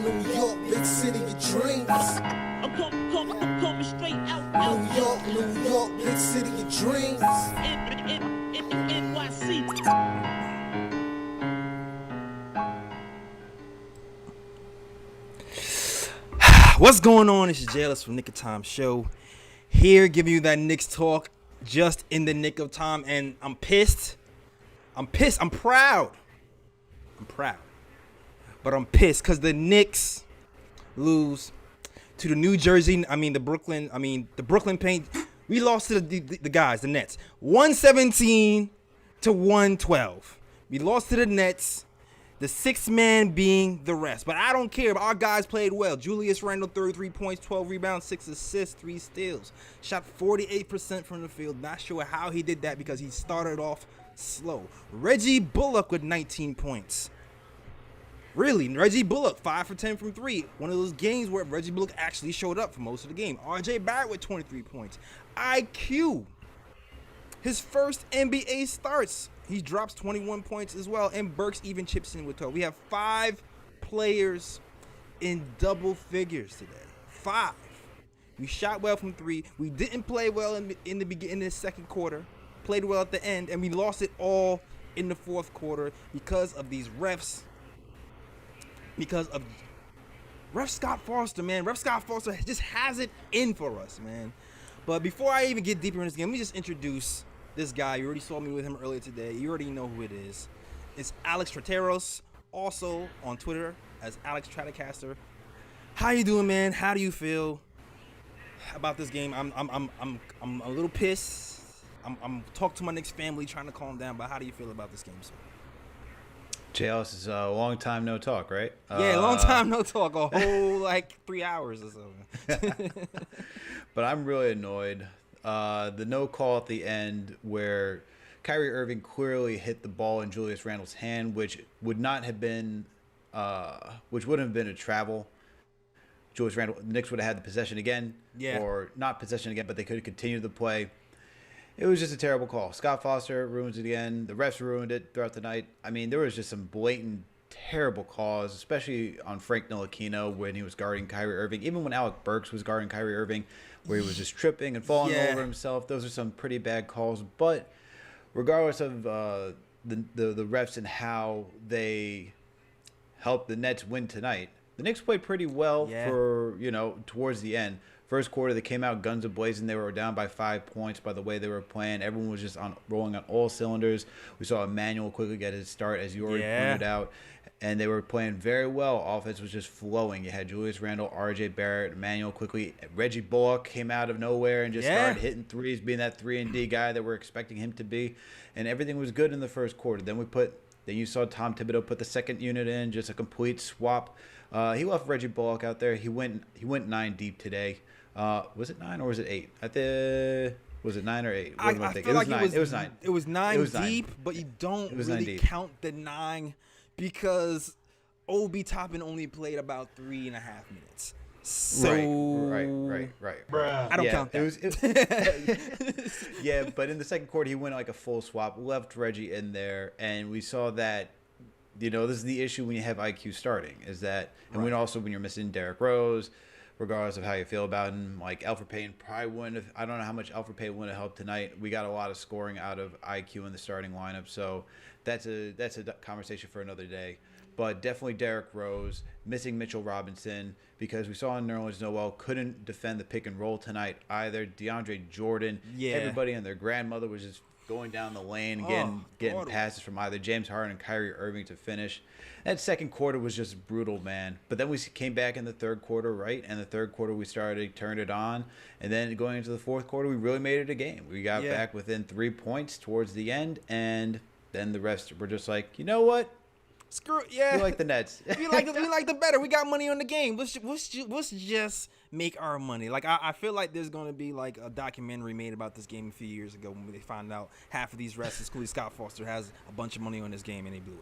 New York, big city of dreams. I'm coming straight out. New York, big city of dreams. NYC. What's going on? It's your Jailers from Nick of Time Show. Here giving you that Knicks talk just in the nick of time. And I'm pissed. I'm proud. But I'm pissed because the Knicks lose to the Brooklyn Paint. We lost to the guys, the Nets. 117 to 112. We lost to the Nets. The sixth man being the rest. But I don't care. Our guys played well. Julius Randle, 33 points, 12 rebounds, 6 assists, 3 steals. Shot 48% from the field. Not sure how he did that because he started off slow. Reggie Bullock with 19 points. Really, Reggie Bullock, 5 for 10 from 3. One of those games where Reggie Bullock actually showed up for most of the game. Barrett with 23 points. IQ, his first NBA starts. He drops 21 points as well, and Burks even chips in with 12. We have 5 players in double figures today. 5. We shot well from 3. We didn't play well in the second quarter. Played well at the end, and we lost it all in the fourth quarter because of these refs. Because of Ref Scott Foster, man. Ref Scott Foster just has it in for us, man. But before I even get deeper in this game, let me just introduce this guy. You already saw me with him earlier today. You already know who it is. It's Alex Trateros, also on Twitter as Alex Tratacaster. How you doing, man? How do you feel about this game? I'm a little pissed. I'm talking to my Knicks family, trying to calm down. But how do you feel about this game, sir? JLS is a long time no talk, right? Yeah, long time no talk. A whole 3 hours or something. But I'm really annoyed. The no call at the end where Kyrie Irving clearly hit the ball in Julius Randle's hand, which wouldn't have been a travel. Julius Randle, the Knicks would have had the possession again, or not possession again, but they could have continued the play. It was just a terrible call. Scott Foster ruins it again. The refs ruined it throughout the night. I mean, there was just some blatant, terrible calls, especially on Frank Ntilikina when he was guarding Kyrie Irving. Even when Alec Burks was guarding Kyrie Irving, where he was just tripping and falling over himself. Those are some pretty bad calls. But regardless of the refs and how they helped the Nets win tonight, the Knicks played pretty well for, towards the end. First quarter, they came out guns a-blazing. They were down by 5 points by the way they were playing. Everyone was just rolling on all cylinders. We saw Immanuel Quickley get his start, as you already pointed out. And they were playing very well. Offense was just flowing. You had Julius Randle, RJ Barrett, Immanuel Quickley. Reggie Bullock came out of nowhere and just started hitting threes, being that 3-and-D guy that we're expecting him to be. And everything was good in the first quarter. Then you saw Tom Thibodeau put the second unit in, just a complete swap. He left Reggie Bullock out there. He went 9 deep today. Was it 9 or was it 8? Was it 9 or 8? I feel like it was 9. It was 9 deep, but you don't really count the 9 because Obi Toppin only played about 3.5 minutes. So right. Bruh. I don't count that. But in the second quarter, he went like a full swap, left Reggie in there, and we saw that. This is the issue when you have IQ starting, is that, and when you're missing Derrick Rose. Regardless of how you feel about him, like Elfrid Payton probably wouldn't have. I don't know how much Elfrid Payton would have helped tonight. We got a lot of scoring out of IQ in the starting lineup, so that's a conversation for another day. But definitely Derrick Rose, missing Mitchell Robinson, because we saw Nerlens Noel couldn't defend the pick and roll tonight either. DeAndre Jordan, everybody and their grandmother was just going down the lane and getting passes from either James Harden and Kyrie Irving to finish. That second quarter was just brutal, man. But then we came back in the third quarter, right? And the third quarter we turned it on. And then going into the fourth quarter, we really made it a game. We got back within 3 points towards the end. And then the rest were just like, you know what? Screw it, yeah. We like the Nets. we like the better. We got money on the game. Let's just make our money. I feel like there's gonna be a documentary made about this game a few years ago when they found out half of these refs, including Scott Foster, has a bunch of money on this game and they blew it.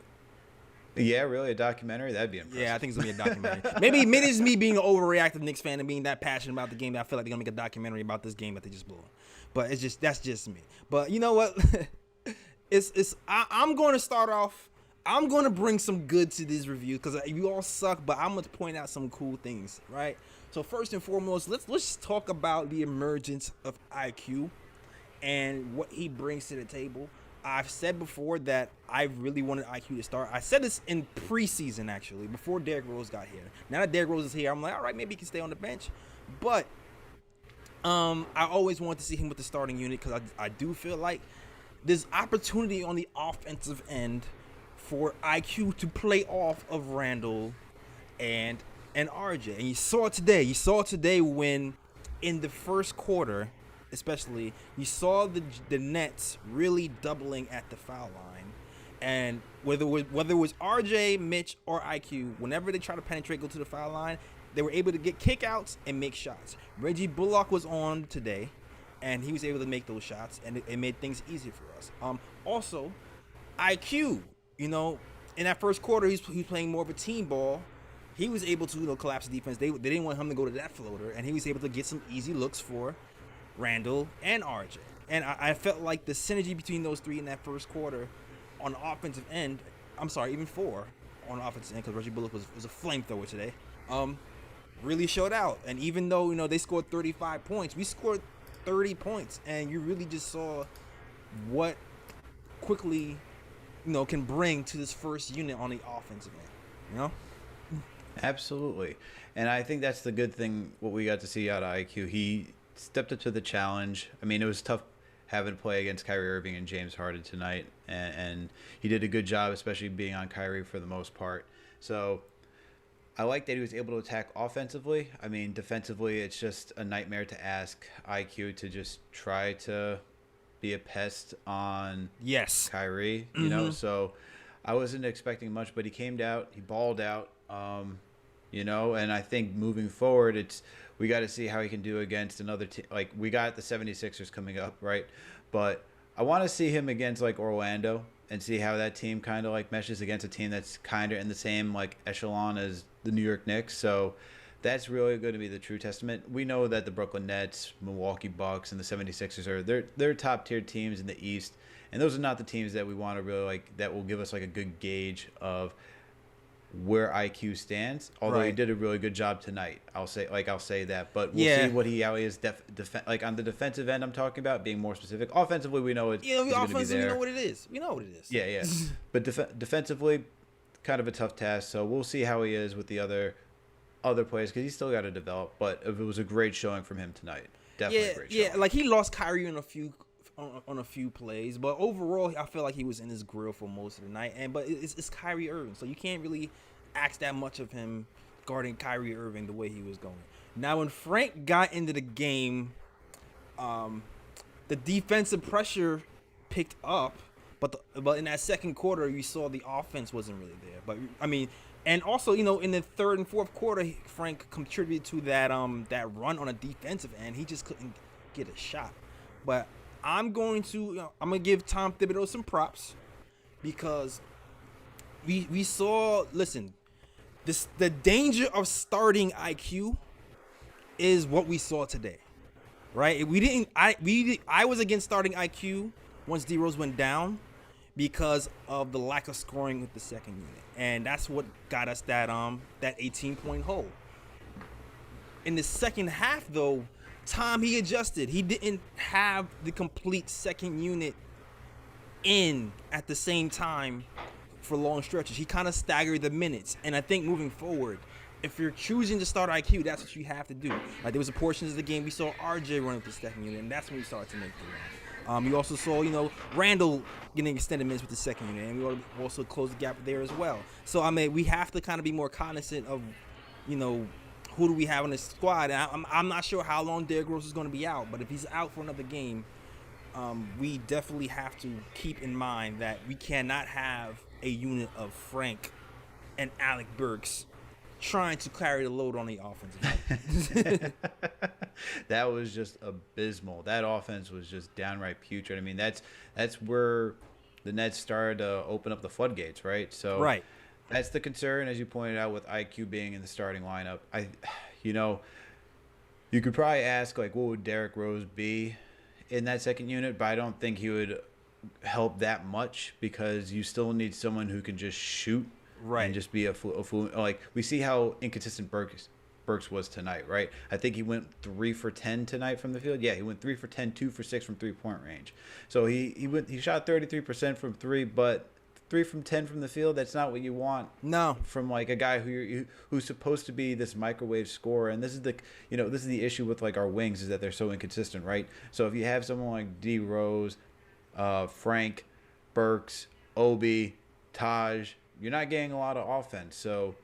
Yeah, really? A documentary? That'd be impressive. Yeah, I think it's going to be a documentary. Maybe it's me being an overreactive Knicks fan and being that passionate about the game that I feel like they're going to make a documentary about this game that they just blew. But that's just me. But you know what? I'm going to start off I'm gonna bring some good to this review because you all suck, but I'm gonna point out some cool things, right? So first and foremost, let's talk about the emergence of IQ and what he brings to the table. I've said before that I really wanted IQ to start. I said this in preseason, actually, before Derrick Rose got here. Now that Derrick Rose is here, I'm like, all right, maybe he can stay on the bench. But I always wanted to see him with the starting unit because I do feel like there's opportunity on the offensive end for IQ to play off of Randle and RJ. And you saw it today. You saw it today when in the first quarter, especially, you saw the Nets really doubling at the foul line. And whether it was RJ, Mitch, or IQ, whenever they try to penetrate, go to the foul line, they were able to get kickouts and make shots. Reggie Bullock was on today, and he was able to make those shots, and it made things easier for us. Also, IQ, in that first quarter, he was playing more of a team ball. He was able to collapse the defense. They didn't want him to go to that floater, and he was able to get some easy looks for Randle and RJ. And I felt like the synergy between those three in that first quarter on the offensive end, I'm sorry, even four on the offensive end, because Reggie Bullock was a flamethrower today, really showed out. And even though, they scored 35 points, we scored 30 points, and you really just saw what Quickley, can bring to this first unit on the offensive end, Absolutely. And I think that's the good thing, what we got to see out of IQ. He stepped up to the challenge. I mean, it was tough having to play against Kyrie Irving and James Harden tonight, and he did a good job, especially being on Kyrie for the most part. So I like that he was able to attack offensively. I mean, defensively, it's just a nightmare to ask IQ to just try to be a pest on Kyrie, So I wasn't expecting much, but he came out, he balled out, and I think moving forward, we got to see how he can do against another team. Like, we got the 76ers coming up, right? But I want to see him against, Orlando and see how that team kind of, meshes against a team that's kind of in the same, echelon as the New York Knicks. So that's really going to be the true testament. We know that the Brooklyn Nets, Milwaukee Bucks, and the 76ers they're top-tier teams in the East. And those are not the teams that we want to really, that will give us, a good gauge of where IQ stands, although he did a really good job tonight. I'll say that, but we'll see how he is on the defensive end. I'm talking about being more specific. Offensively, we know it's going to be there. We know what it is. We know what it is. Yeah. But defensively, kind of a tough task. So we'll see how he is with the other players because he's still got to develop. But it was a great showing from him tonight. Definitely a great showing. Yeah, he lost Kyrie on a few plays, but overall, I feel like he was in his grill for most of the night. But it's Kyrie Irving, so you can't really ask that much of him guarding Kyrie Irving the way he was going. Now, when Frank got into the game, the defensive pressure picked up, but in that second quarter, you saw the offense wasn't really there. But I mean, and also, in the third and fourth quarter, Frank contributed to that run on a defensive end. He just couldn't get a shot. But I'm gonna give Tom Thibodeau some props because we saw. Listen, the danger of starting IQ is what we saw today, right? I was against starting IQ once D Rose went down because of the lack of scoring with the second unit, and that's what got us that 18-point hole. In the second half, though, he adjusted. He didn't have the complete second unit in at the same time for long stretches. He kind of staggered the minutes. And I think moving forward, if you're choosing to start IQ, that's what you have to do. There was a portion of the game we saw RJ run with the second unit, and that's when we started to make the run. You also saw, Randle getting extended minutes with the second unit, and we also closed the gap there as well. So, I mean, we have to kind of be more cognizant of, who do we have on the squad? And I'm not sure how long Derrick Rose is going to be out, but if he's out for another game, we definitely have to keep in mind that we cannot have a unit of Frank and Alec Burks trying to carry the load on the offensive. That was just abysmal. That offense was just downright putrid. I mean, that's where the Nets started to open up the floodgates, right? So that's the concern, as you pointed out, with IQ being in the starting lineup. You could probably ask, what would Derrick Rose be in that second unit? But I don't think he would help that much because you still need someone who can just shoot Right. and just be a fool. Like we see how inconsistent Burks was tonight, right? I think he went 3 for 10 tonight from the field. Yeah, he went 3 for 10, 2 for 6 from 3-point range. So he shot 33% from 3, but 3 from 10 from the field, that's not what you want. No. From like a guy who's supposed to be this microwave scorer. And this is the issue with like our wings is that they're so inconsistent, right? So if you have someone like D Rose, Frank, Burks, Obi, Taj, you're not getting a lot of offense. So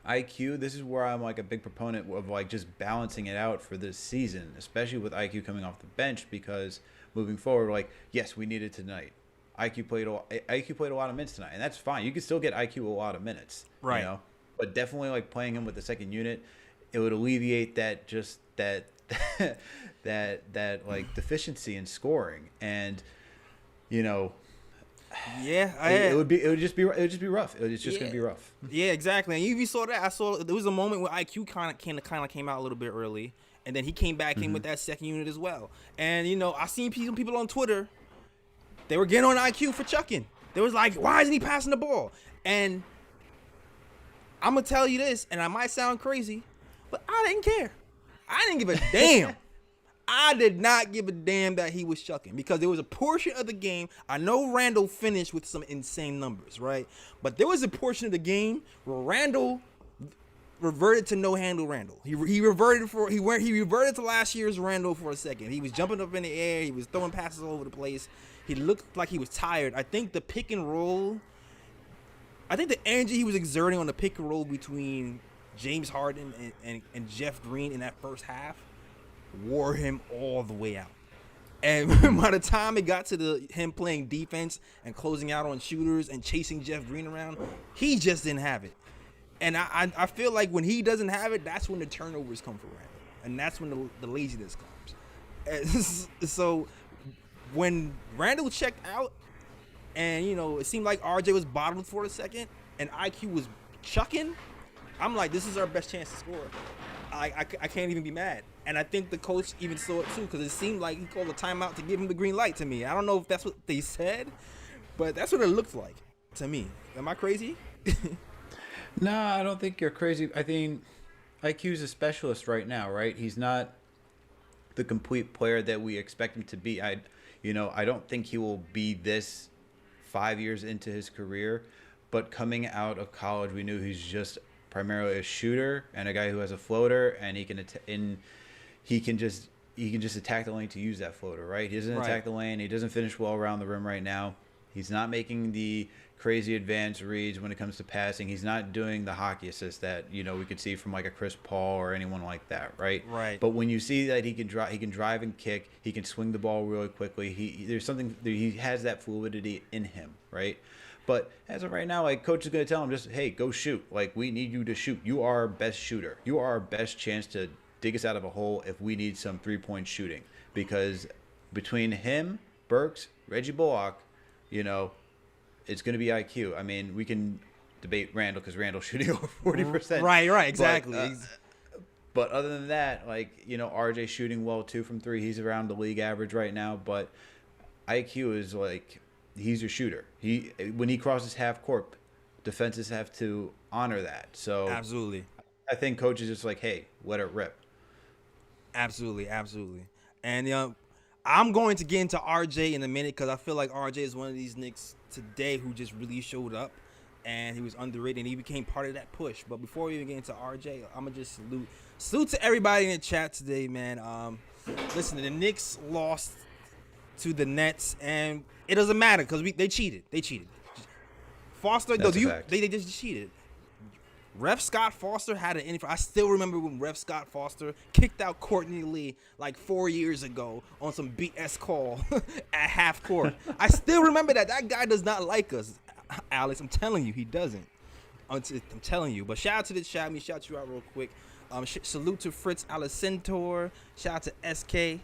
IQ, this is where I'm like a big proponent of like just balancing it out for this season, especially with IQ coming off the bench, because moving forward, like, yes, we need it tonight. IQ played a lot of minutes tonight, and that's fine. You can still get IQ a lot of minutes, Right? You know? But definitely like playing him with the second unit, it would alleviate that that like deficiency in scoring, and you know. Yeah, It would just be rough. It's just gonna be rough. Yeah, exactly. And you saw that. I saw there was a moment where IQ kind of came out a little bit early, and then he came back in with that second unit as well. And I seen people on Twitter, they were getting on IQ for chucking. They was like, "Why isn't he passing the ball?" And I'm gonna tell you this, and I might sound crazy, but I didn't care. I didn't give a damn. I did not give a damn that he was chucking because there was a portion of the game. I know Randle finished with some insane numbers, right? But there was a portion of the game where Randle reverted to no handle Randle. He reverted to last year's Randle for a second. He was jumping up in the air. He was throwing passes all over the place. He looked like he was tired. I think the pick and roll. I think the energy he was exerting on the pick and roll between James Harden and Jeff Green in that first half wore him all the way out. And by the time it got to him playing defense and closing out on shooters and chasing Jeff Green around, he just didn't have it. And I feel like when he doesn't have it, that's when the turnovers come for Randle. And that's when the laziness comes. And so when Randle checked out and, it seemed like RJ was bottled for a second and IQ was chucking, I'm like, this is our best chance to score. I can't even be mad. And I think the coach even saw it too, because it seemed like he called a timeout to give him the green light to me. I don't know if that's what they said, but that's what it looked like to me. Am I crazy? No, I don't think you're crazy. I think IQ's a specialist right now, right? He's not the complete player that we expect him to be. I don't think he will be this 5 years into his career, but coming out of college, we knew he's just primarily a shooter and a guy who has a floater, and he can just attack the lane to use that floater, right? He doesn't attack the lane. He doesn't finish well around the rim right now. He's not making the crazy advanced reads when it comes to passing. He's not doing the hockey assist that we could see from like a Chris Paul or anyone like that, right? Right. But when you see that he can drive and kick, he can swing the ball really quickly. He has that fluidity in him, right? But as of right now, like, coach is going to tell him just, hey, go shoot. Like, we need you to shoot. You are our best shooter. You are our best chance to dig us out of a hole if we need some three-point shooting. Because between him, Burks, Reggie Bullock, it's going to be IQ. I mean, we can debate Randle because Randle's shooting over 40%. Right, exactly. But other than that, like, RJ shooting well 2 from 3. He's around the league average right now. But IQ is like, he's your shooter. When he crosses half court, defenses have to honor that. So absolutely, I think coach is just like, hey, let it rip. Absolutely. And I'm going to get into RJ in a minute because I feel like RJ is one of these Knicks today who just really showed up, and he was underrated and he became part of that push. But before we even get into RJ, I'm gonna just salute to everybody in the chat today, man. Listen, the Knicks lost to the Nets, and it doesn't matter because they cheated. Foster, they just cheated. Ref Scott Foster had an I still remember when Ref Scott Foster kicked out Courtney Lee like 4 years ago on some BS call at half court. I still remember that. That guy does not like us, Alex. I'm telling you, he doesn't. I'm telling you. But shout out to the chat. Let me shout you out real quick. Salute to Fritz Alicentor. Shout out to SK.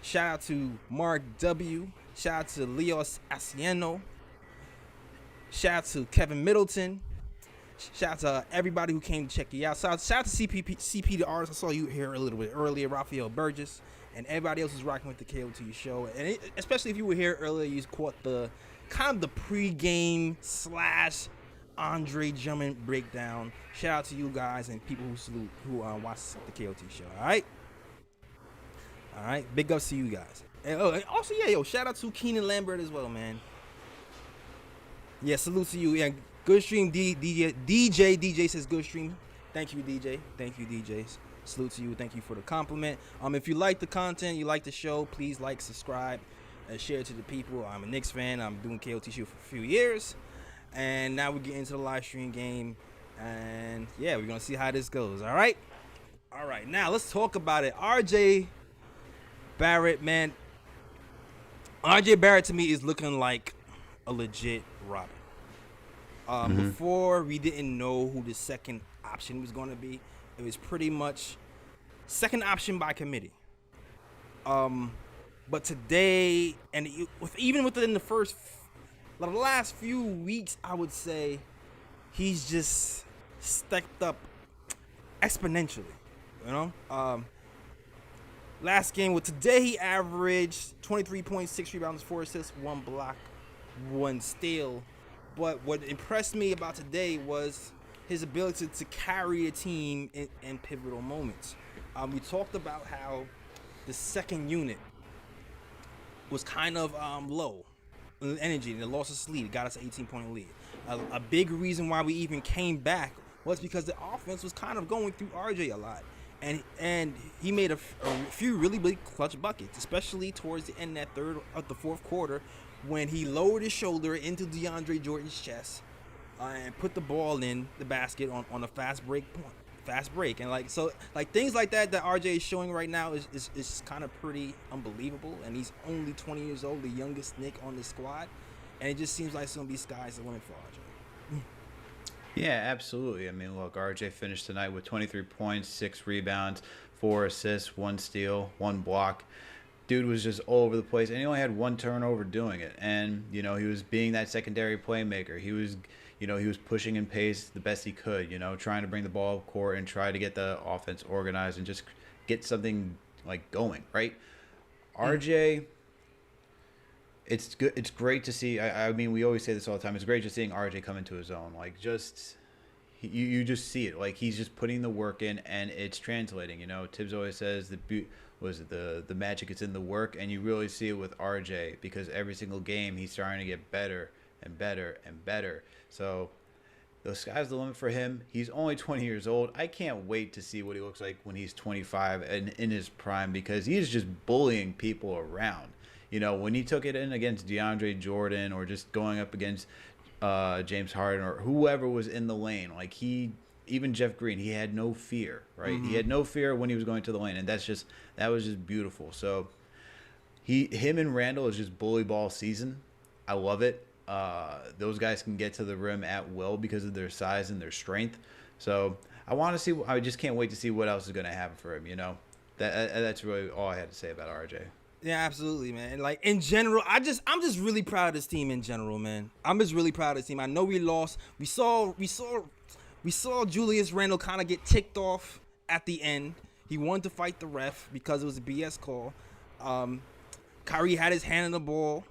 Shout out to Mark W. Shout out to Leos Asieno. Shout out to Kevin Middleton. Shout out to everybody who came to check you out. Shout out to CP the artist. I saw you here a little bit earlier, Raphael Burgess, and everybody else was rocking with the KOT show. And especially if you were here earlier, you caught the kind of the pregame / Andre Drummond breakdown. Shout out to you guys and people who watch the KOT show. All right. Big ups to you guys. And also, shout out to Keenan Lambert as well, man. Yeah, salute to you. Yeah, good stream, DJ says good stream. Thank you, DJ. Salute to you. Thank you for the compliment. If you like the content, you like the show, please like, subscribe, and share it to the people. I'm a Knicks fan. I'm doing KOT show for a few years, and now we get into the live stream game, and yeah, we're gonna see how this goes. All right. Now let's talk about it. RJ Barrett, man. RJ Barrett to me is looking like a legit Robin. Before we didn't know who the second option was going to be. It was pretty much second option by committee. But today, and even within the last few weeks, I would say he's just stepped up exponentially. You know, last game today he averaged 23 points, 6 rebounds, 4 assists, 1 block, 1 steal. But what impressed me about today was his ability to carry a team in pivotal moments. We talked about how the second unit was kind of low in energy, and they lost its lead. It got us an 18-point lead. A big reason why we even came back was because the offense was kind of going through RJ a lot. And he made a few really big clutch buckets, especially towards the end of the fourth quarter, when he lowered his shoulder into DeAndre Jordan's chest and put the ball in the basket on a fast break, and things like that RJ is showing right now is kind of pretty unbelievable. And he's only 20 years old, the youngest Knick on the squad, and it just seems like it's gonna be sky's the limit for RJ. Yeah, absolutely. I mean, look, RJ finished tonight with 23 points, 6 rebounds, 4 assists, 1 steal, 1 block. Dude was just all over the place, and he only had 1 turnover doing it. And, he was being that secondary playmaker. He was, he was pushing in pace the best he could, trying to bring the ball up court and try to get the offense organized and just get something, going, right? RJ... It's good. It's great to see. I mean, we always say this all the time. It's great just seeing RJ come into his own. You just see it. He's just putting the work in, and it's translating. Tibbs always says the magic is in the work, and you really see it with RJ because every single game he's starting to get better and better and better. So the sky's the limit for him. He's only 20 years old. I can't wait to see what he looks like when he's 25 and in his prime because he's just bullying people around. When he took it in against DeAndre Jordan or just going up against James Harden or whoever was in the lane, even Jeff Green, he had no fear, right? Mm-hmm. He had no fear when he was going to the lane, and that was just beautiful. So him and Randle is just bully ball season. I love it. Those guys can get to the rim at will because of their size and their strength. So I just can't wait to see what else is going to happen for him. That's really all I had to say about RJ. Yeah, absolutely, man. In general, I'm just really proud of this team in general, man. I'm just really proud of this team. I know we lost. We saw Julius Randle kind of get ticked off at the end. He wanted to fight the ref because it was a BS call. Kyrie had his hand on the ball.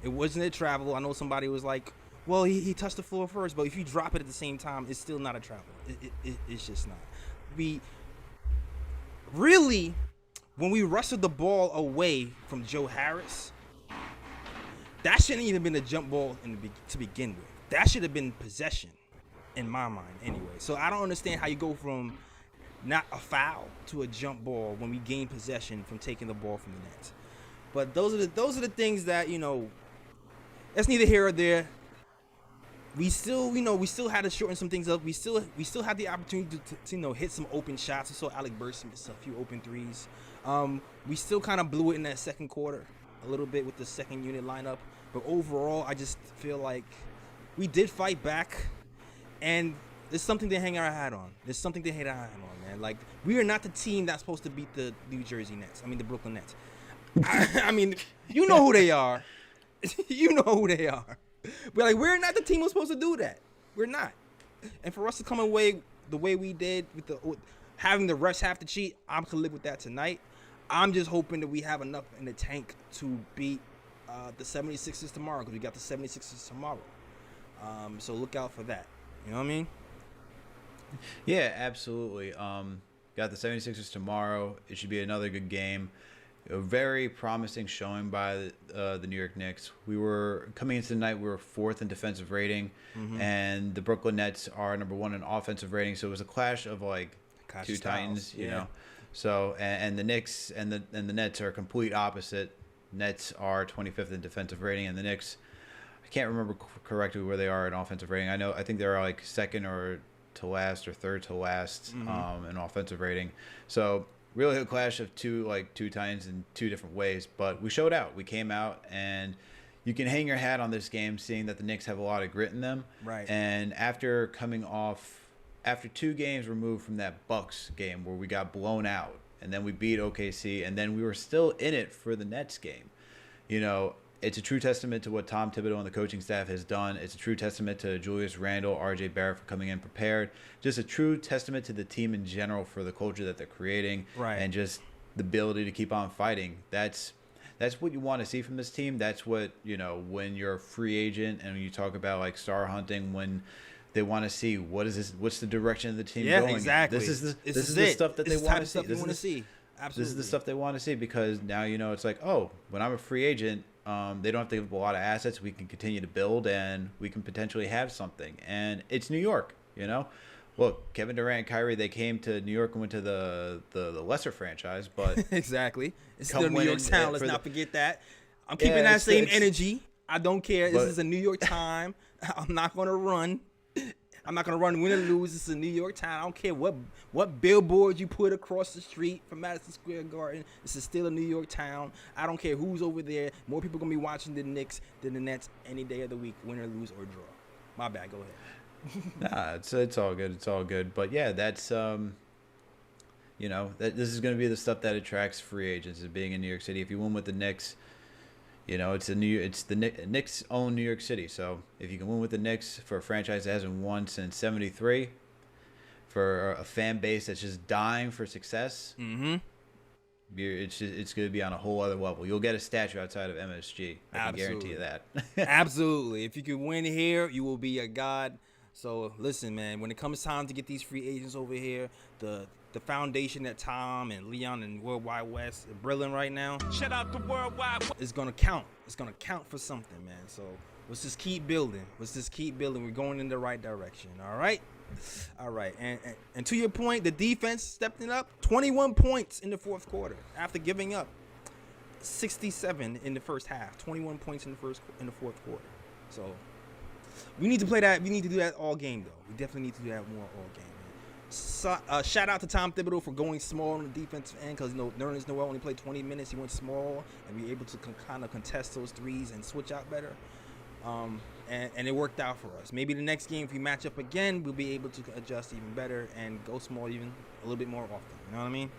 It wasn't a travel. I know somebody was like, well, he touched the floor first, but if you drop it at the same time, it's still not a travel. It's just not. When we wrestled the ball away from Joe Harris, that shouldn't even been a jump ball to begin with. That should have been possession, in my mind, anyway. So I don't understand how you go from not a foul to a jump ball when we gain possession from taking the ball from the Nets. But those are the things that that's neither here or there. We still had to shorten some things up. We still had the opportunity to hit some open shots. We saw Alec Burks miss a few open threes. We still kind of blew it in that second quarter a little bit with the second unit lineup. But overall, I just feel like we did fight back, and there's something to hang our hat on. There's something to hang our hat on, man. We are not the team that's supposed to beat the the Brooklyn Nets. I mean, you know who they are. You know who they are. But we're not the team who's supposed to do that. We're not. And for us to come away the way we did with having the refs have to cheat, I can live with that tonight. I'm just hoping that we have enough in the tank to beat the 76ers tomorrow, because we got the 76ers tomorrow. So look out for that. You know what I mean? Yeah, absolutely. Got the 76ers tomorrow. It should be another good game. A very promising showing by the New York Knicks. We were coming into the night, we were 4th in defensive rating, and the Brooklyn Nets are number 1 in offensive rating. So it was a clash of two Titans, you know. So and the Knicks and the Nets are complete opposite. Nets are 25th in defensive rating, and the Knicks, I can't remember correctly where they are in offensive rating. I think they're like second or to last or third to last in offensive rating. So really a clash of two Titans in two different ways. But we showed out. We came out, and you can hang your hat on this game, seeing that the Knicks have a lot of grit in them. Right. And after 2 games removed from that Bucks game where we got blown out, and then we beat OKC, and then we were still in it for the Nets game. You know, it's a true testament to what Tom Thibodeau and the coaching staff has done. It's a true testament to Julius Randle, RJ Barrett for coming in prepared. Just a true testament to the team in general for the culture that they're creating, and just the ability to keep on fighting. That's what you want to see from this team. That's what, you know, when you're a free agent and you talk about like star hunting, when they want to see what's the direction of the team going. Exactly. This is the stuff that they want to see. Absolutely. This is the stuff they want to see, because now, you know, it's like, oh, when I'm a free agent, they don't have to give up a lot of assets. We can continue to build, and we can potentially have something. And it's New York, you know. Look, Kevin Durant and Kyrie, they came to New York and went to the lesser franchise, but exactly, it's still New York town. Let's not forget that. I'm keeping that same energy. I don't care. This is a New York time. I'm not gonna run. I'm not gonna run win or lose. This is a New York town. I don't care what billboard you put across the street from Madison Square Garden. This is still a New York town. I don't care who's over there. More people gonna be watching the Knicks than the Nets any day of the week, win or lose or draw. My bad. Go ahead. Nah, it's all good. It's all good. But yeah, that's you know, this is gonna be the stuff that attracts free agents, is being in New York City. If you win with the Knicks, you know, it's the Knicks own New York City. So if you can win with the Knicks, for a franchise that hasn't won since '73, for a fan base that's just dying for success, it's going to be on a whole other level. You'll get a statue outside of MSG. I can guarantee you that. Absolutely. If you can win here, you will be a god. So listen, man, when it comes time to get these free agents over here, the foundation that Tom and Leon and Worldwide West are brilliant right now. Shout out to Worldwide West. It's gonna count. It's gonna count for something, man. So let's just keep building. We're going in the right direction. All right. And to your point, the defense stepping up. 21 points in the fourth quarter after giving up 67 in the first half. 21 points in the fourth quarter. So we need to play that. We need to do that all game, though. We definitely need to do that more all game. So, shout out to Tom Thibodeau for going small on the defensive end, because Nerlens Noel only played 20 minutes. He went small, and we were able to kind of contest those threes and switch out better. And it worked out for us. Maybe the next game, if we match up again, we'll be able to adjust even better and go small even a little bit more often. You know what I mean?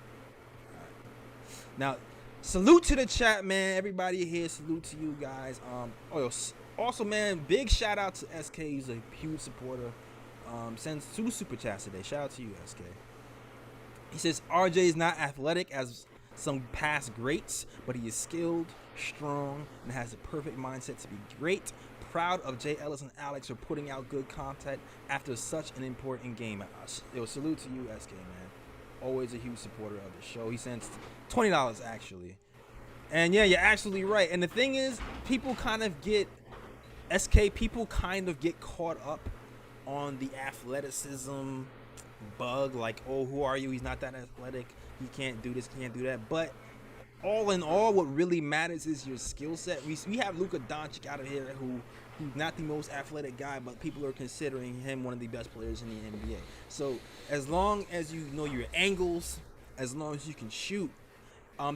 All right. Now, salute to the chat, man. Everybody here, salute to you guys. Also, man, big shout out to SK. He's a huge supporter. Sends 2 super chats today. Shout out to you, SK. He says RJ is not athletic as some past greats, but he is skilled, strong, and has the perfect mindset to be great. Proud of Jay Ellis and Alex for putting out good content after such an important game. Salute to you, SK, man. Always a huge supporter of the show. He sends $20 actually. And yeah, you're absolutely right. And the thing is, people kind of get caught up on the athleticism bug, like, oh, who are you? He's not that athletic. He can't do this, can't do that. But all in all, what really matters is your skill set. We have Luka Doncic out of here, who's not the most athletic guy, but people are considering him one of the best players in the NBA. So as long as you know your angles, as long as you can shoot,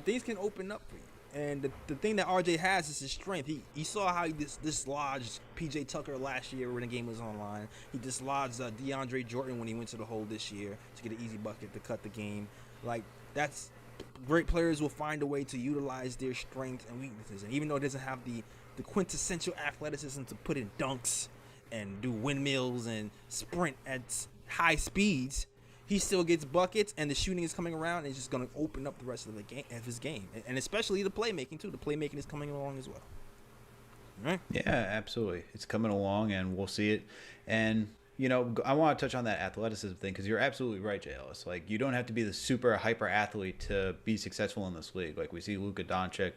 things can open up for you. And the thing that RJ has is his strength. He saw how he dislodged PJ Tucker last year when the game was online. He dislodged DeAndre Jordan when he went to the hole this year to get an easy bucket to cut the game. Like, that's great players will find a way to utilize their strengths and weaknesses. And even though it doesn't have the quintessential athleticism to put in dunks and do windmills and sprint at high speeds, he still gets buckets, and the shooting is coming around, and it's just going to open up the rest of the game, of his game, and especially the playmaking too. The playmaking is coming along as well. All right? Yeah, absolutely. It's coming along, and we'll see it. And you know, I want to touch on that athleticism thing because you're absolutely right, Jay Ellis. Like, you don't have to be the super hyper athlete to be successful in this league. Like, we see Luka Doncic,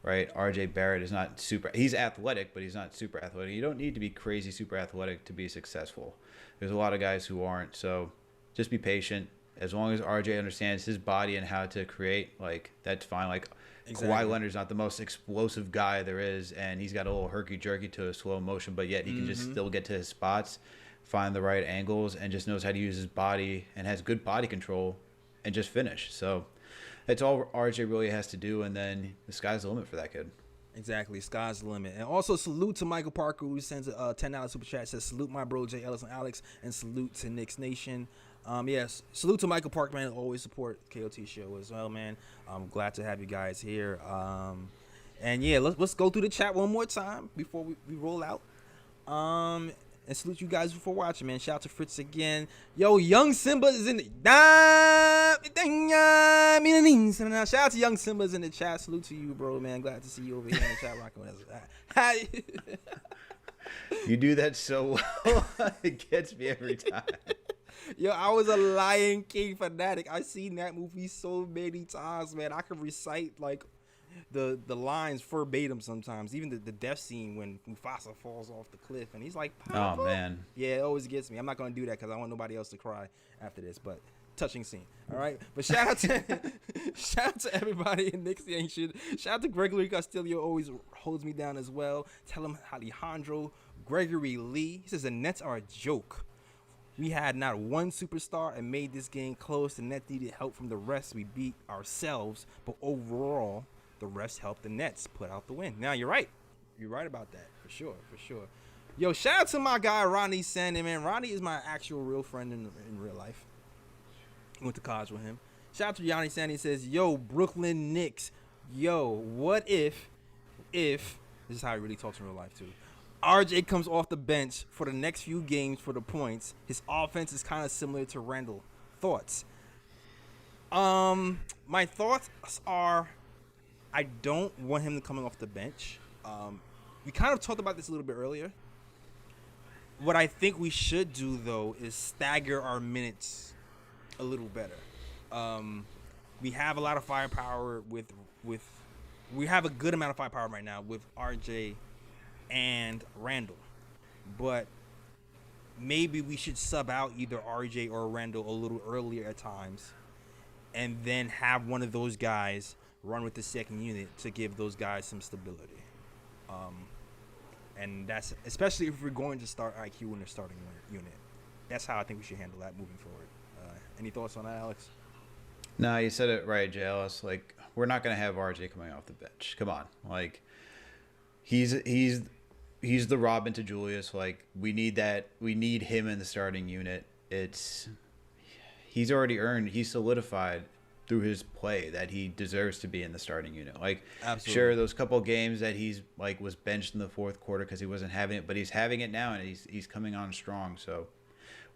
right? RJ Barrett is not super. He's athletic, but he's not super athletic. You don't need to be crazy super athletic to be successful. There's a lot of guys who aren't. So just be patient. As long as RJ understands his body and how to create, like, that's fine. Like, exactly. Kawhi Leonard's not the most explosive guy there is, and he's got a little herky-jerky to a slow motion, but yet he can just still get to his spots, find the right angles, and just knows how to use his body and has good body control and just finish. So that's all RJ really has to do, and then the sky's the limit for that kid. Exactly, sky's the limit. And also salute to Michael Parker, who sends a $10 super chat. Says salute my bro Jay Ellis and Alex, and salute to Knicks Nation. Yes, salute to Michael Parker, man. Always support KOT show as well, man. I'm glad to have you guys here. And yeah, let's go through the chat one more time before we roll out. And salute you guys for watching, man. Shout out to Fritz again. Yo, Young Simba is in the shout out to Young Simba's in the chat. Salute to you, bro, man. Glad to see you over here in the chat rocking with us. You do that so well. It gets me every time. Yo, I was a Lion King fanatic. I've seen that movie so many times, man. I could recite like the lines verbatim sometimes. Even the death scene when Mufasa falls off the cliff and he's like, Papa. Oh man. Yeah, it always gets me. I'm not gonna do that because I want nobody else to cry after this. But touching scene. All right. But shout out to everybody in Knicks Nation. Shout out to Gregory Castillo, always holds me down as well. Tell him Alejandro Gregory Lee. He says the Nets are a joke. We had not one superstar and made this game close. The Nets needed help from the rest. We beat ourselves, but overall, the refs helped the Nets put out the win. Now, you're right. You're right about that. For sure. Yo, shout out to my guy, Ronnie Sandy, man. Ronnie is my actual real friend in real life. I went to college with him. Shout out to Yanni Sandy. He says, yo, Brooklyn Knicks. Yo, what if, this is how he really talks in real life, too. RJ comes off the bench for the next few games for the points. His offense is kind of similar to Randle. Thoughts? My thoughts are, I don't want him coming off the bench. We kind of talked about this a little bit earlier. What I think we should do, though, is stagger our minutes a little better. We have a lot of firepower with we have a good amount of firepower right now with RJ and Randle, but maybe we should sub out either RJ or Randle a little earlier at times, and then have one of those guys run with the second unit to give those guys some stability. And that's especially if we're going to start IQ in the starting unit. That's how I think we should handle that moving forward. Any thoughts on that, Alex? No, you said it right, Jay Ellis. Like, we're not going to have RJ coming off the bench. Come on. Like, he's the Robin to Julius. Like, we need that. We need him in the starting unit. He's solidified through his play that he deserves to be in the starting unit. Like, absolutely. Sure, those couple games that he's like was benched in the fourth quarter because he wasn't having it, but he's having it now, and he's coming on strong. So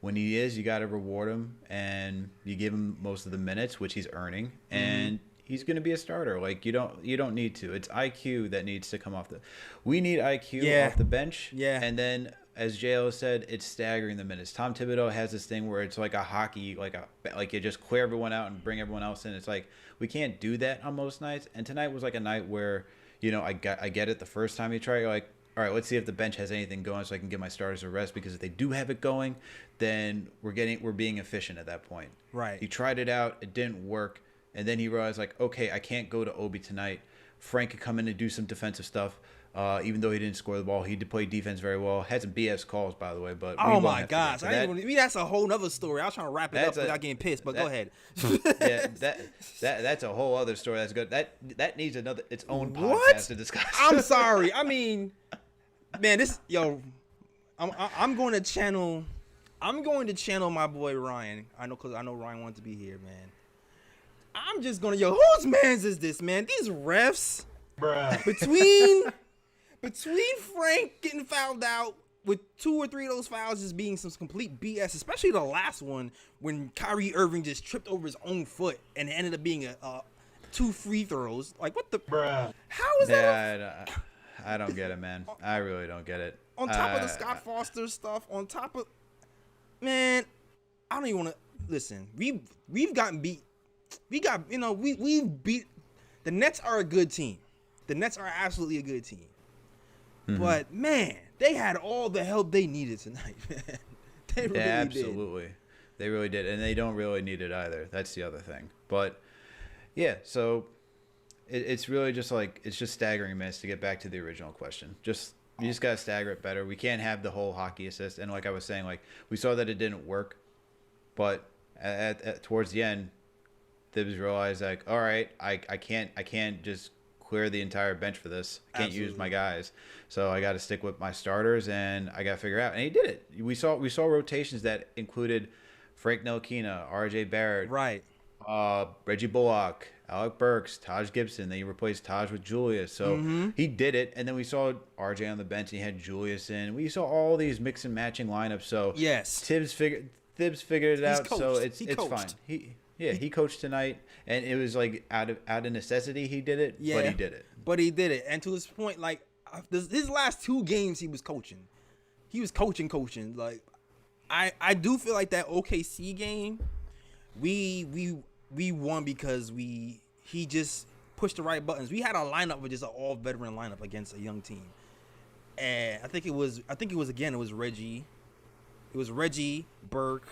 when he is, you got to reward him, and you give him most of the minutes, which he's earning, and he's going to be a starter. Like, you don't need to. It's IQ that needs to come off the. We need IQ off the bench. Yeah. And then, as JL said, it's staggering the minutes. Tom Thibodeau has this thing where it's like a hockey, like you just clear everyone out and bring everyone else in. It's like we can't do that on most nights. And tonight was like a night where, I get it the first time you try. You're like, all right, let's see if the bench has anything going so I can give my starters a rest, because if they do have it going, then we're being efficient at that point. Right. He tried it out, it didn't work, and then he realized, like, okay, I can't go to Obi tonight. Frank could come in and do some defensive stuff. Even though he didn't score the ball, he did play defense very well. Had some BS calls, by the way. But oh my gosh, that's a whole nother story. I was trying to wrap it up without getting pissed, but go ahead. Yeah, that's a whole other story. That's good. That needs its own podcast to discuss. I'm sorry. I mean, man, I'm going to channel my boy Ryan. I know Ryan wanted to be here, man. I'm just gonna whose man's is this, man? These refs, bruh. Between Frank getting fouled out with 2 or 3 of those fouls just being some complete BS, especially the last one when Kyrie Irving just tripped over his own foot and it ended up being a 2 free throws. Like, what the? Bruh. How is that? Yeah, I don't get it, man. I really don't get it. On top of the Scott Foster stuff, on top of, man, I don't even want to listen. We've gotten beat. We've beat. The Nets are a good team. The Nets are absolutely a good team. Mm-hmm. But man, they had all the help they needed tonight, man. They really absolutely. did. They really did, and they don't really need it either. That's the other thing. But yeah, so it's really just like it's just staggering minutes to get back to the original question. You just gotta stagger it better. We can't have the whole hockey assist. And like I was saying, like we saw that it didn't work, but towards the end, Thibs realized like, all right, I can't just clear the entire bench for this. I can't use my guys, so I got to stick with my starters, and I got to figure out. And he did it. We saw rotations that included Frank Ntilikina, R.J. Barrett, Right. Reggie Bullock, Alec Burks, Taj Gibson. Then he replaced Taj with Julius. So he did it. And then we saw R.J. on the bench, and he had Julius in. We saw all these mix and matching lineups. So Yes. Thibs figured it out. coached. So it's coached. fine. He coached tonight, and it was like out of necessity he did it, Yeah, but he did it. But he did it. And to his point, like his last 2 games, he was coaching. He was coaching. Like I do feel like that OKC game, we won because he just pushed the right buttons. We had a lineup with just an all veteran lineup against a young team, and I think it was Reggie. It was Reggie, Burke,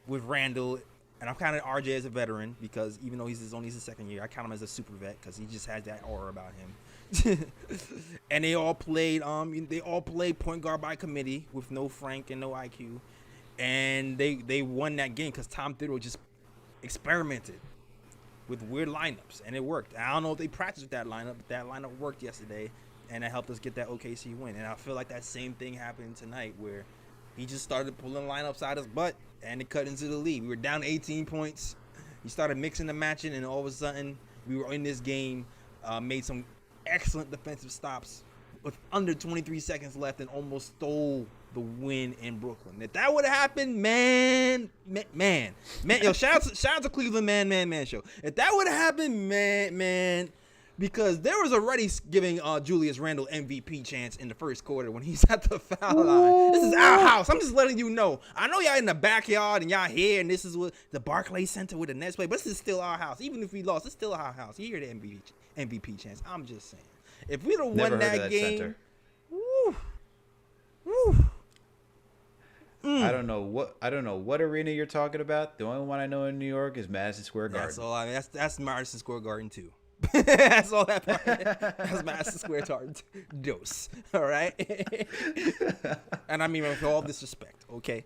with Randle. And I'm counting RJ as a veteran because even though he's only his second year, I count him as a super vet because he just has that aura about him. And they all played point guard by committee with no Frank and no IQ, and they won that game because Tom Thibodeau just experimented with weird lineups and it worked. I don't know if they practiced with that lineup, but that lineup worked yesterday, and it helped us get that OKC win. And I feel like that same thing happened tonight where he just started pulling lineups out his butt, and it cut into the lead. We were down 18 points. He started mixing and matching, and all of a sudden, we were in this game, made some excellent defensive stops with under 23 seconds left and almost stole the win in Brooklyn. If that would have happened, man, yo, shout out to Cleveland, man show. If that would have happened, man, because there was already giving Julius Randle MVP chance in the first quarter when he's at the foul line. This is our house. I'm just letting you know. I know y'all in the backyard and y'all here, and this is what the Barclays Center with the Nets play, but this is still our house. Even if we lost, it's still our house. You hear the MVP chance. I'm just saying. If we'd have won that game, woo. I don't know what arena you're talking about. The only one I know in New York is Madison Square Garden. That's all. I mean, that's Madison Square Garden too. That's all that part. That's Madison Square Garden dose. All right. And I mean with all disrespect, okay?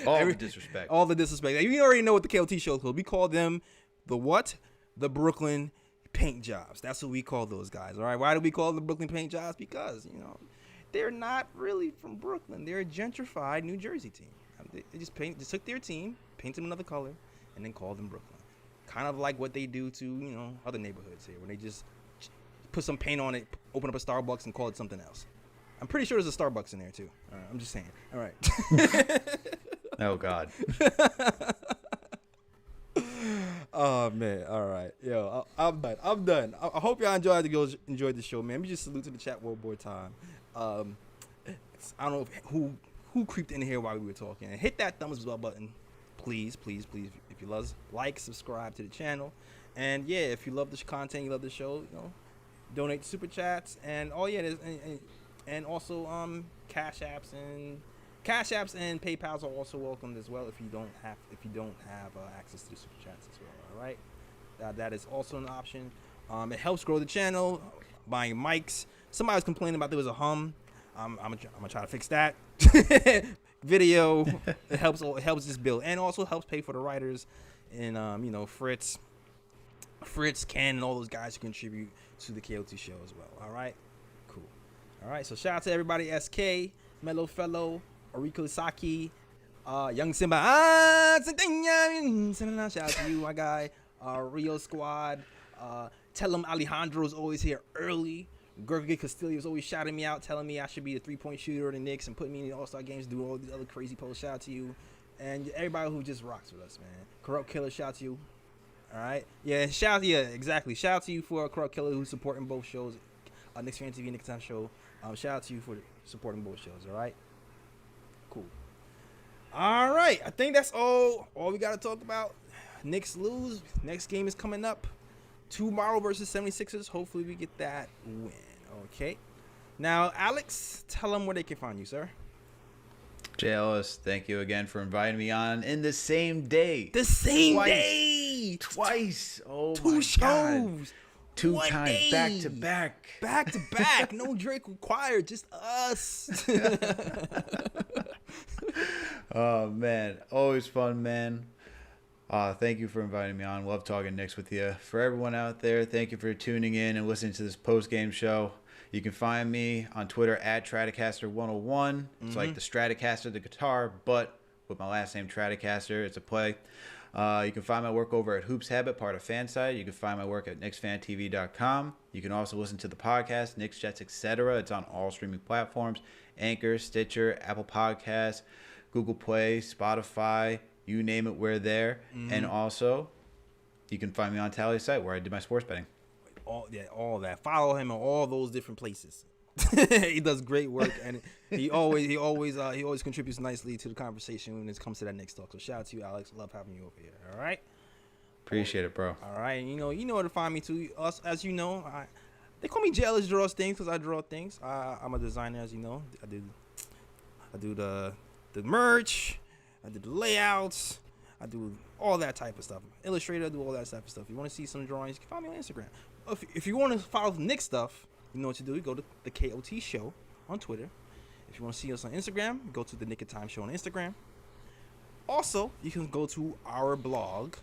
All the disrespect. All the disrespect. You already know what the KLT show is called. We call them the what? The Brooklyn Paint Jobs. That's what we call those guys. All right. Why do we call them the Brooklyn Paint Jobs? Because they're not really from Brooklyn. They're a gentrified New Jersey team. They just took their team, painted them another color, and then called them Brooklyn. Kind of like what they do to other neighborhoods here, when they just put some paint on it, open up a Starbucks, and call it something else. I'm pretty sure there's a Starbucks in there too. All right, I'm just saying. All right. Oh God. Oh man. All right. Yo, I'm done. I hope y'all enjoyed the show, man. Let me just salute to the chat one more time. I don't know who creeped in here while we were talking. And hit that thumbs up button. Please, if you love, like, subscribe to the channel, and yeah, if you love this content, you love the show, donate super chats, and and also cash apps and PayPal's are also welcomed as well if you don't have access to the super chats as well. All right, that is also an option. It helps grow the channel. Buying mics. Somebody was complaining about there was a hum. I'm gonna try to fix that. Video. It helps this build, and also helps pay for the writers and Fritz, Ken, and all those guys who contribute to the KOT show as well. All right, cool. All right, so shout out to everybody: SK, Mellow Fellow, Oriko Saki, Young Simba. Shout out to you, my guy. Rio Squad. Tell them Alejandro's always here early. Gregory Castillo was always shouting me out, telling me I should be the 3-point shooter of the Knicks and putting me in the All-Star games, doing all these other crazy posts. Shout out to you. And everybody who just rocks with us, man. Corrupt Killer, shout out to you. All right? Yeah, exactly. Shout out to you for Corrupt Killer who's supporting both shows. Knicks Fan TV, Knicks Time Show. Shout out to you for supporting both shows, all right? Cool. All right. I think that's all we got to talk about. Knicks lose. Next game is coming up tomorrow versus 76ers. Hopefully we get that win, okay? Now, Alex, tell them where they can find you, sir. Jay Ellis, thank you again for inviting me on in the same day. The same day. Twice. Oh, Two my shows. God. Two One times day. back to back. Back to back. No Drake required. Just us. Oh, man. Always fun, man. Thank you for inviting me on. Love talking Knicks with you. For everyone out there, thank you for tuning in and listening to this post-game show. You can find me on Twitter at Stratocaster101. It's like the Stratocaster, the guitar, but with my last name, Stratocaster. It's a play. You can find my work over at Hoops Habit, part of Fanside. You can find my work at KnicksFanTV.com. You can also listen to the podcast, Knicks, Jets, etc. It's on all streaming platforms, Anchor, Stitcher, Apple Podcasts, Google Play, Spotify, you name it, we're there. And also, you can find me on Tally's site where I do my sports betting. All that. Follow him in all those different places. He does great work, and he always contributes nicely to the conversation when it comes to that Knicks talk. So shout out to you, Alex. Love having you over here. All right. Appreciate it, bro. All right. You know where to find me too. As you know, they call me Jealous Draws Things because I draw things. I'm a designer, as you know. I do the merch. I do the layouts. I do all that type of stuff. Illustrator, I do all that type of stuff. If you want to see some drawings, you can find me on Instagram. If you want to follow Knicks stuff, you know what to do. You go to the KOT Show on Twitter. If you want to see us on Instagram, go to the Knick of Time Show on Instagram. Also, you can go to our blog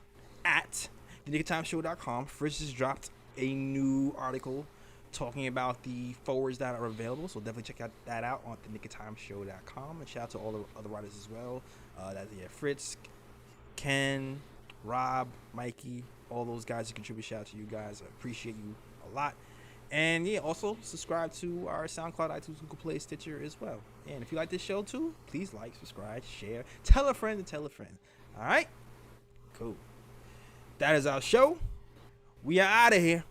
at theknickoftimeshow.com. Fritz just dropped a new article talking about the forwards that are available, so definitely check that out on theknickoftimeshow.com. And shout out to all the other writers as well. Fritz, Ken, Rob, Mikey, all those guys who contribute. Shout out to you guys. I appreciate you a lot. And yeah, also subscribe to our SoundCloud, iTunes, Google Play, Stitcher as well. And if you like this show too, please like, subscribe, share, tell a friend to tell a friend. All right? Cool. That is our show. We are out of here.